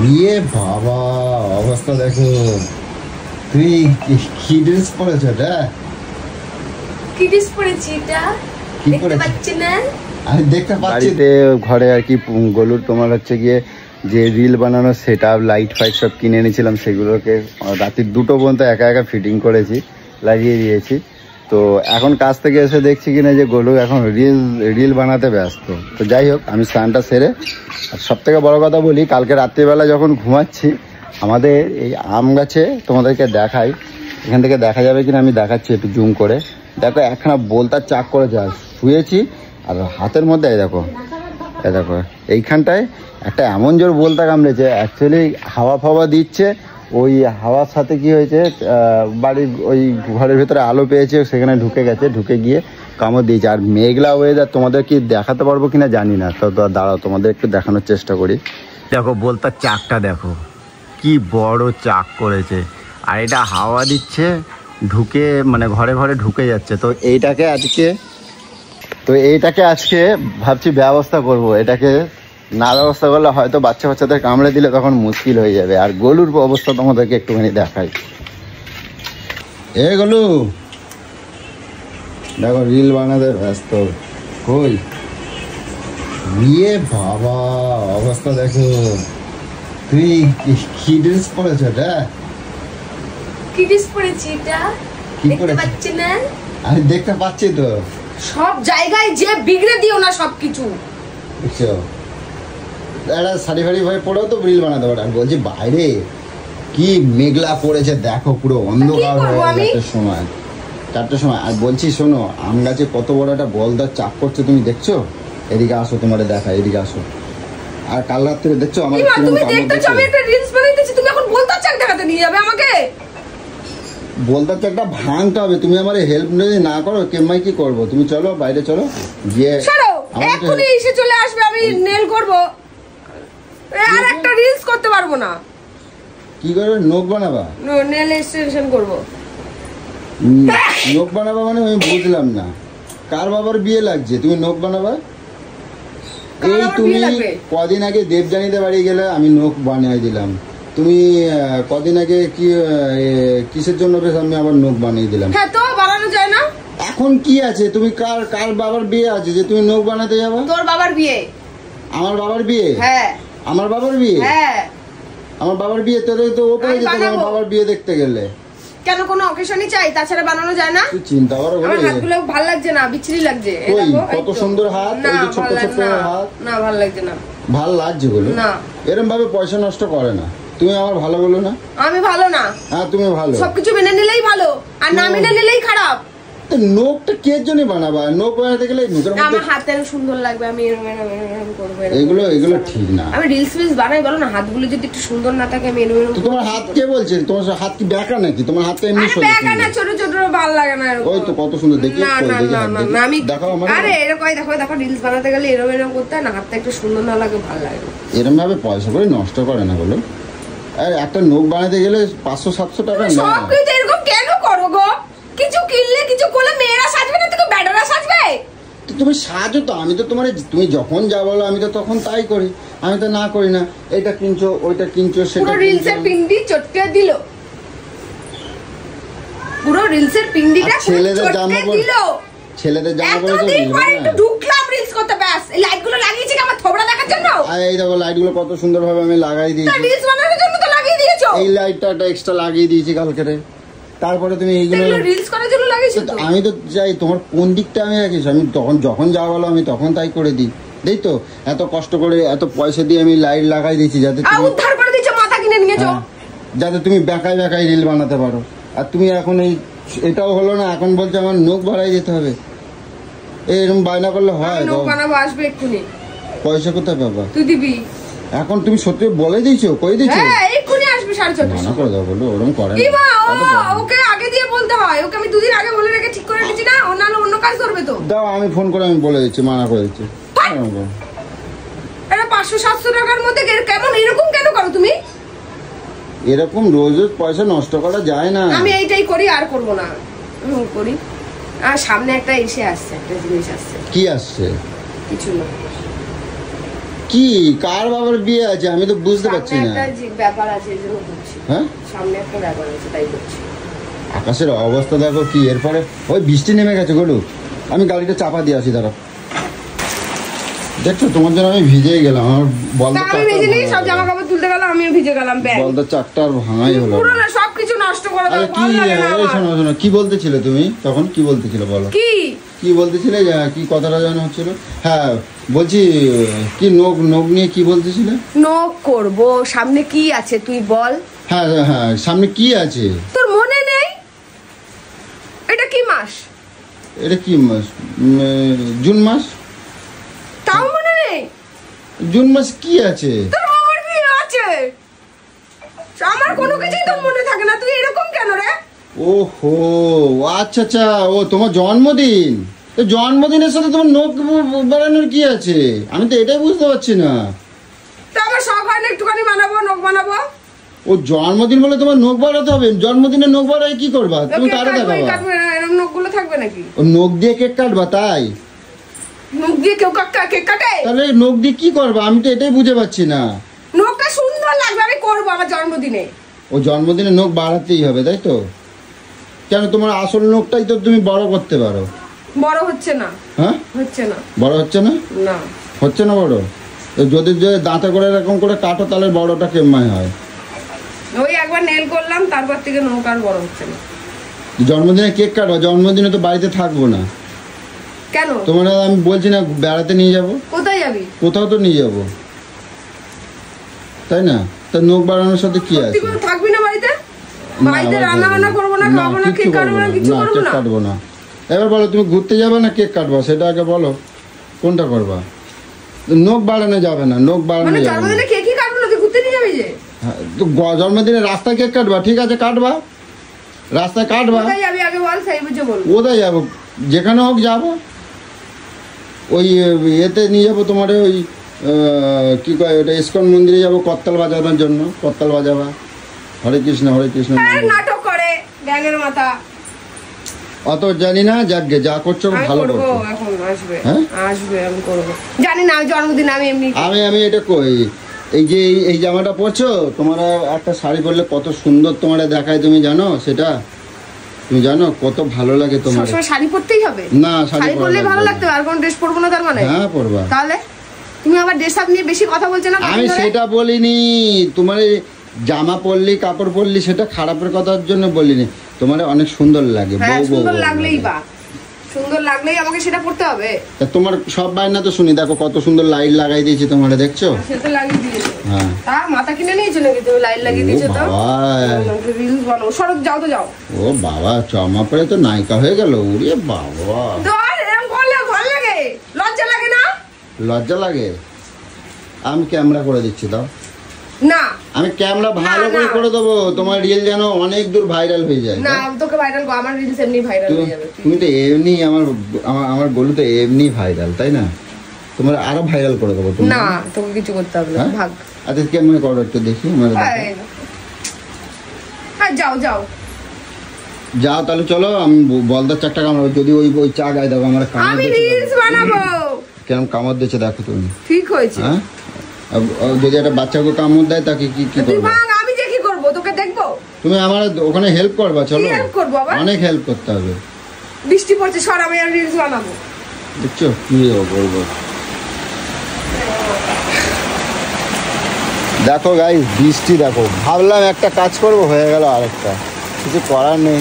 ইয়ে বাবা, অবস্থা দেখো। তুই কি ড্রেস পরেছ? এটা কি ড্রেস পরেছি? এটা দেখতে পাচ্ছি না? আমি দেখতে পাচ্ছি। ঘরে আর কি গলুর তোমার হচ্ছে গিয়ে যে রিল বানানো সেট আপ, লাইট ফাইট সব কিনে এনেছিলাম, সেগুলোকে রাত্রি 2টো পর্যন্ত একা একা ফিটিং করেছি, লাগিয়ে দিয়েছি। তো এখন কাজ থেকে এসে দেখছি কিনা যে গলু এখন রিল বানাতে ব্যস্ত। তো যাই হোক, আমি স্নানটা সেরে, আর সব থেকে বড় কথা বলি, কালকে রাত্রিবেলা যখন ঘুমাচ্ছি আমাদের এই আম গাছে, তোমাদেরকে দেখাই, এখান থেকে দেখা যাবে কিনা আমি দেখাচ্ছি একটু জুম করে। দেখো একখানা বোলতার চাক করে যা শুয়েছি, আর হাতের মধ্যে দেখো এইখানটায় একটা এমন জোর বোলতা কামড়েছে। অ্যাকচুয়ালি হাওয়া ফাওয়া দিচ্ছে, ওই হাওয়ার সাথে কি হয়েছে, বাড়ির ওই ঘরের ভেতরে আলো পেয়েছে, সেখানে ঢুকে গেছে, ঢুকে গিয়ে কামড় দিয়েছে। আর মেঘলা ওয়েদার, তোমাদের কি দেখাতে পারবো কিনা জানি না, তো দাঁড়াও তোমাদের একটু দেখানোর চেষ্টা করি। দেখো বোলতার চাকটা দেখো, কি বড় চাক করেছে, আর এটা হাওয়া দিচ্ছে, ঢুকে মানে ঘরে ঘরে ঢুকে যাচ্ছে। তো এইটাকে আজকে ভাবছি ব্যবস্থা করব। এটাকে না ব্যবস্থা করলে হয়তো বাচ্চাদের কামড়ে দিলে তখন মুশকিল হয়ে যাবে। আর গলুর অবস্থা তোমাদেরকে একটুখানি দেখাই। গলু দেখো রিল বানাতে ব্যস্ত। কই ইয়ে বাবা, অবস্থা দেখো। তুই কি ড্রেস পরেছ? এটা কি ড্রেস পরেছি? এটা দেখতে পাচ্ছি না? আমি দেখতে পাচ্ছি তো। সব জায়গায় যে বিগড়ে দিও না সবকিছু, বুঝছো? একটা শাড়ি ফাড়ি ভাই পরেও তো রিল বানাতে পারে। আমি বলছি বাইরে কি মেঘলা পড়েছে দেখো, পুরো অন্ধকার হয়ে গেছে চারটের সময়। আর বলছি শোনো, আম গাছে কত বড় একটা বলদার চাপ করছে, তুমি দেখছো? এদিকে আসো, তোমার দেখা, এদিকে আসো। আর কাল রাত্রে দেখছো আমার তুমি দেখতেছো আমি একটা রিলস বানাইতেছি, তুমি এখন বলতার চাক দেখাতে নিয়ে যাবে আমাকে? বলতার চাকটা ভাঙতে হবে, তুমি আমার হেল্প যদি না করো কেমন কি করবো? তুমি চলো বাইরে, চলো গিয়ে এখনই এসে চলে আসবে, আমি নেল করব, আর একটা রিলস করতে পারবো না। কি করবে? নখ বানাবা? নেল এক্সটেনশন করব। নখ বানাবা মানে আমি বুঝলাম না। কার বাবার বিয়ে লাগছে তুমি নখ বানাবা? এই তুমি কদিন আগে দেবযানীদের বাড়ি গেলে, আমি নখ বানিয়ে দিলাম। তুমি কদিন আগে কিসের জন্য বেশ আমি আবার নখ বানিয়ে দিলাম। হ্যাঁ, তো বানানো যায় না? এখন কি আছে? তুমি কার বাবার বিয়ে আছে যে তুমি নখ বানাতে যাবে? তোর বাবার বিয়ে। আমার বাবার বিয়ে? হ্যাঁ। আমার বাবার বিয়ে? হ্যাঁ। আমার বাবার বিয়ে তোদের তো ওপরে যেতে হবে আমার বাবার বিয়ে দেখতে গেলে। কেন, কোনো অকেশনই চাই, তাছাড়া বানানো যায় না? তুই চিন্তা করো। আমার হাতগুলো ভালো লাগছে না, বিচ্ছিরি লাগছে। কত সুন্দর হাত, এই যে ছোট ছোট হাত। না, ভালো লাগছে না। ভালো লাগছে বলো না? এরকম ভাবে পয়সা নষ্ট করে না। তুমি আমার ভালো বলো না? আমি ভালো না। হ্যাঁ তুমি ভালো। সবকিছু মেনে নিলেই ভালো, আর না মেনে নিলেই খারাপ। নখটা কে জন্য বানাবা? নখ বানাতে গেলে আমার হাতে সুন্দর লাগবে, আমি এরকম করবো। এগুলো ঠিক না। আমি রিলস ফিলস বানাই, বলো না হাতগুলো যদি একটু সুন্দর না থাকে আমি এরকম। তো তোমার হাত কে বলছে? তোমার হাত কি বেঁকা নাকি? তোমার হাতটা এমনি সুন্দর। বেঁকা না, ছোট ছোট, ভালো লাগে না এরকম। ওই তো কত সুন্দর দেখি। না আমি দেখো আমার, আরে এরকম দেখো রিলস বানাতে গেলে এরকম করতে হয় না, হাতটা একটু সুন্দর না লাগে ভালো লাগে না। এরকম ভাবে পয়সা করে নষ্ট করে না বলো। একটা নখ বানাতে গেলে 500-700 টাকা না। সবকিছু এরকম কেন করো গো? কিছু কিনলে কিছু করলে মেয়েরা সাজবে না, তো ব্যাটারা সাজবে? তুমি সাজো তো, আমি তো তুমি যখন যা বলো আমি তো তখন তাই করি। আমি তো না করি না। এটা কিনছো, ওইটা কিনছো, সেটা রিলসের পিন্ডি চটকে দিল, পুরো রিলসের পিন্ডিটা ছেলেদের জামা দিল। ছেলেদের জামা পরে তো একটু ঢুকলাম রিলস করতে, ব্যাস। এই লাইটগুলো লাগিয়েছি কি আমার থোবড়া দেখার জন্য? এই দেখো লাইটগুলো কত সুন্দরভাবে আমি লাগাই দিয়েছি। রিলস বানানোর জন্য তো লাগিয়ে দিয়েছো। এই লাইটটা একটা এক্সট্রা লাগিয়ে দিয়েছি কালকে। তারপরে তুমি এইগুলো রিলস করার জন্য লাগিয়েছো তো? আমি তো যাই, তোমার কোন দিকটা আমি রাখিস? আমি যখন যা বলো আমি তখন তাই করে দিই। দেই তো, এত কষ্ট করে এত পয়সা দিয়ে আমি লাইট লাগাই দিয়েছি যাতে তুমি উদ্ধার করে দিয়েছো, মাথা কিনে নিয়েছো, যাতে তুমি বেকায় রিল বানাতে পারো। আর তুমি এখন এটাও হলো না, এখন বলছো আমার নখ বাড়াই যেতে হবে। এরকম বায়না করলে হয়? নখ বানাবো, আসবে এক্ষুনি। পয়সা কোথায় পাবা? তুই দিবি। এখন তুমি সত্যি বলে দিয়েছো? কই দিয়েছো? হ্যাঁ, এক্ষুনি আসবে 6:30। মানা করে দাও বলো, ওরকম করে না। ওকে আগে দিয়ে বলতে হয়, ওকে আমি 2 দিন আগে বলে রেখে ঠিক করে দিচ্ছি না, অন্য কাজ করবে তো। দাও, আমি ফোন করে আমি বলে দিচ্ছি, মানা করে দিচ্ছি। এটা 500-700 টাকার মধ্যে কেমন এরকম কেন করো তুমি? এরকম রোজ রোজ পয়সা নষ্ট করা যায় না। আমি এইটাই করি, আর করবো না। করি। আর সামনে একটা এসে আসছে, একটা জিনিস আসছে। কি আসছে? কিছু না। কি কার বাবার বিয়ে আছে আমি তো বুঝতে পারছি সামনে না। একটা ব্যাপার আছে এই জন্য করছি। হ্যাঁ সামনে একটা ব্যাপার আছে তাই করছি। আকাশের অবস্থা দেখো কি, এরপরে ওই বৃষ্টি নেমে গেছে গোলু, আমি গাড়িটা চাপা দিয়ে আসি দাঁড়া। দেখছো তোমার জন্য আমি ভিজেই গেলাম, আমার বলদা আমি ভিজে নিয়ে সব জামা কাপড় তুলতে গেলাম, আমিও ভিজে গেলাম। ব্যাগ বলদা চারটা আর ভাঙাই হলো। পুরো না সবকিছু নষ্ট করে আরে দাও, কি ভালো লাগে না এই আমার। শোনো শোনো, কি বলতেছিলে তুমি তখন, কি বলতেছিলে বলো, কি কি বলতেছিলে, কি কথাটা যেন হচ্ছিল? হ্যাঁ বলছি, কি নখ নখ নিয়ে কি বলতেছিলে? নক করব, সামনে কি আছে তুই বল। হ্যাঁ হ্যাঁ সামনে কি আছে? তোর মনে নেই? এটা কি মাস? এটা কি মাস? জুন মাস। তাও মনে নেই? জুন মাস কি আছে? তোর বাবার বিয়ে আছে, আমার কোনো কিছুই তো মনে থাকে না, তুই এরকম কেন রে? ওহো আচ্ছা আচ্ছা, ও তোমার জন্মদিন, তো জন্মদিনের সাথে তোমার নখ বাড়ানোর কি আছে? আমি তো এটাই বুঝতে পারছি না। তো আমার শখ হয় না একটুখানি বানাবো, নখ বানাবো। ও জন্মদিন বলে তোমার নখ বাড়াতে হবে? জন্মদিনে নখ বাড়ায় কি করবা তুমি? কেক কারে কাটবো, দেখাবা? কাটবে না, এরকম নখগুলো থাকবে নাকি? ও নখ দিয়ে কেক কাটবা তাই? নখ দিয়ে কেউ কেক কাটে? তাহলে নখ দিয়ে কি করবা? আমি তো এটাই বুঝে পাচ্ছি না। নখটা সুন্দর লাগবে, আমি করবো আমার জন্মদিনে। ও জন্মদিনে নখ বাড়াতেই হবে তাই তো? কেন তোমার আসল নখটাই তো তুমি বড় করতে পারো। বড় হচ্ছে না। হ্যাঁ হচ্ছে না। বড় হচ্ছে না? না হচ্ছে না বড়? তো যদি দাঁতে করে এরকম করে কাটো তাহলে বড়টা কেমন হয়? ওই একবার নেল করলাম, তারপর থেকে নখ আর বড় হচ্ছে না। জন্মদিনে কেক কাটবা, জন্মদিনে তো বাড়িতে থাকবো না। কেন? তোমার আমি বলছি না বেড়াতে নিয়ে যাব? কোথায় যাবি? কোথাও তো নিয়ে যাব, তাই না? তা নখ বাড়ানোর সাথে কি আছে? তুই কোনো থাকবি না বাড়িতে? না, বাড়িতে রান্না বান্না করবো না, খাবো না, কিচ্ছু কেক কাটবো না, করবো কিছু না, করবো কেক না। কাটবো না। এবার বলো তুমি ঘুরতে যাবে না কেক কাটবা, সেটা আগে বলো কোনটা করবা? নখ বাড়ানো যাবে না, নখ বাড়ানো মানে যাবে না। জন্মদিনে কেকই কাটবো না, তুই ঘুরতে নিয়ে যাবি যে? হ্যাঁ, তো জন্মদিনে রাস্তায় কেক কাটবা, ঠিক আছে কাটবা, রাস্তায় কাটবা। কোথায় যাবি আগে বল, সেই বুঝে বলবো। কোথায় যাবো? যেখানে হোক যাবো। ওই এতে নিয়ে যাবো তোমার ওই কি কয় ওটা, ইস্কন মন্দিরে যাবো করতাল বাজানোর জন্য, করতাল বাজাবা। হরে কৃষ্ণ হরে কৃষ্ণ। আর নাটক করে ব্যাঙের মাথা। অত জানি না, যাকগে যা করছো আমি ভালো করবো, করছো। এখন আসবে। হ্যাঁ? আসবে, আমি করবো। জানি না জন্মদিন আমি এমনি আমি এটা কই, এই যে এই জামাটা পরছো, তোমার একটা শাড়ি পরলে কত সুন্দর তোমার দেখায়, তুমি জানো সেটা? তুমি জানো কত ভালো লাগে তোমার? সবসময় শাড়ি পরতেই হবে? না শাড়ি শাড়ি পরলে ভালো লাগবে লাগতে হবে, আর কোন ড্রেস পরবো না তার মানে? না। হ্যাঁ পরবা। তাহলে তুমি আবার ড্রেস আপ নিয়ে বেশি কথা বলছো না? আমি সেটা বলিনি, তোমার এই জামা পরলি কাপড় পরলি সেটা খারাপের কথার জন্য বলিনি, তোমার অনেক সুন্দর লাগে। হ্যাঁ, বউ বউ সুন্দর বউ লাগলেই লাগে। বা সুন্দর লাগলেই আমাকে সেটা পড়তে হবে। তা তোমার সব বায়না তো শুনি, দেখো কত সুন্দর লাইট লাগাই দিয়েছি তোমার, দেখছো? সে তো লাগিয়ে দিয়েছো। হ্যাঁ। তা মাথা কিনে নিয়েছো নাকি তুমি? লাইট লাগিয়ে ও দিয়েছো তো? বাবা। রিলস বানাও, সরব যাও তো যাও। ও বাবা, চমা পরে তো নায়িকা হয়ে গেল, ওরে বাবা। তো আর এরকম করলে ভালো লাগে? লজ্জা লাগে না? লজ্জা লাগে? আমি ক্যামেরা করে দিচ্ছি দাও। না আমি ক্যামেরা ভালো না, করে না। করে দেবো, তোমার রিল যেন অনেক দূর ভাইরাল হয়ে যায়। না, তোকে ভাইরাল করবো, আমার রিলস এমনি ভাইরাল হয়ে যাবে। তুমি তো এমনি আমার গোলু তো এমনি ভাইরাল, তাই না? তোমার আরো ভাইরাল করে দেবো তুমি। না, তোকে কিছু করতে হবে না, হ্যাঁ? ভাগ। আচ্ছা ক্যামেরা করো একটু দেখি আমার। হ্যাঁ যাও যাও। যাও তাহলে চলো, আমি বলদার চারটা কামড়, যদি ওই চা গায়ে দেবো আমার কামড় আমি দিয়েছে। রিলস বানাবো। কেরম কামড় দিয়েছে দেখো তুমি। ঠিক হয়েছে। হ্যাঁ, যদি একটা বাচ্চাকে কামড় দেয় তাকে কি তুই করবে? ভাঙ, আমি যে কি করবো? তোকে দেখবো? তুমি আমার ওখানে হেল্প করবা, চলো। কি help করবো আবার? অনেক হেল্প করতে হবে। বৃষ্টি পড়ছে, সর, আমি আর রিলস বানাবো। দেখছো কি বলবো? দেখো গাইস বৃষ্টি দেখো, ভাবলাম একটা কাজ করব, হয়ে গেল আরেকটা, কিছু করার নেই।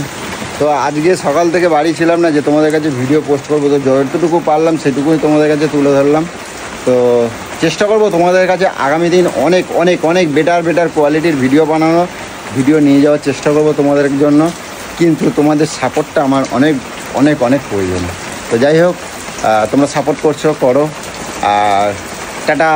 তো আজকে সকাল থেকে বাড়ি ছিলাম না, যে তোমাদের কাছে ভিডিও পোস্ট করবো, তো যতটুকু পারলাম সেটুকুই তোমাদের কাছে তুলে ধরলাম। তো চেষ্টা করব তোমাদের কাছে আগামী দিন অনেক অনেক অনেক বেটার কোয়ালিটির ভিডিও বানানো, ভিডিও নিয়ে যাওয়ার চেষ্টা করব তোমাদের জন্য, কিন্তু তোমাদের সাপোর্টটা আমার অনেক অনেক অনেক প্রয়োজন। তো যাই হোক, তোমরা সাপোর্ট করো, আর টাটা।